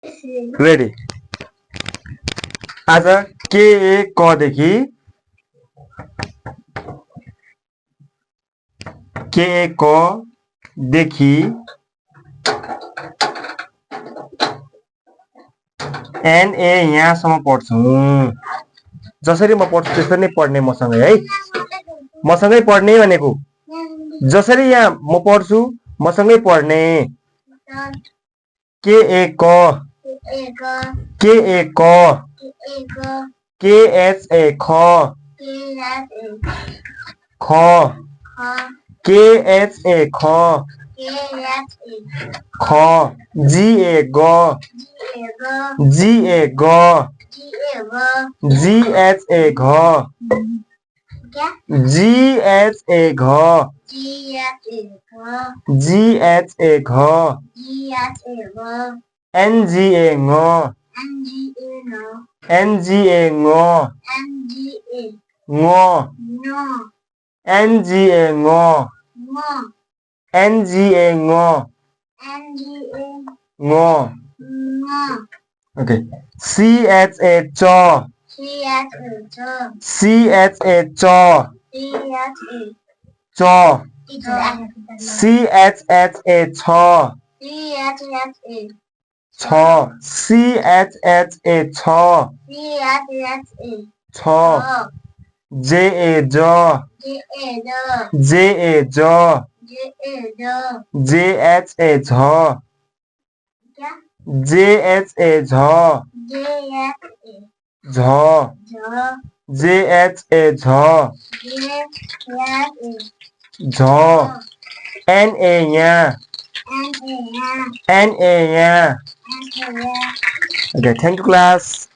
Ready आज के ए क देखि के ए क देखि एन ए यहाँसम्म पढ्छौँ जसरी म पढ्छु त्यसरी नै पढ्ने मसँगै है मसँगै पढ्ने भनेको जसरी यहाँ म पढ्छु मसँगै पढ्ने के ए क के ए क के एच ए ख ख के एच ए ख ख जी ए ग जी ए ग जी एच ए घ जी एच ए घ जी एच ए घ एन जी ए ङ एन जी ए ङ ङ एन जी ए ङ एन जी ए ङ ङ ओके सी एच ए च सी एच ए च च सी एच एच ए छ छ सी एच एच ए छ छ जे ए ज जे ए ज जे एच ए झ जे एच ए झ झ जे एच ए झ झ एन ए यहाँ एन ए यहाँ Okay, thank you class.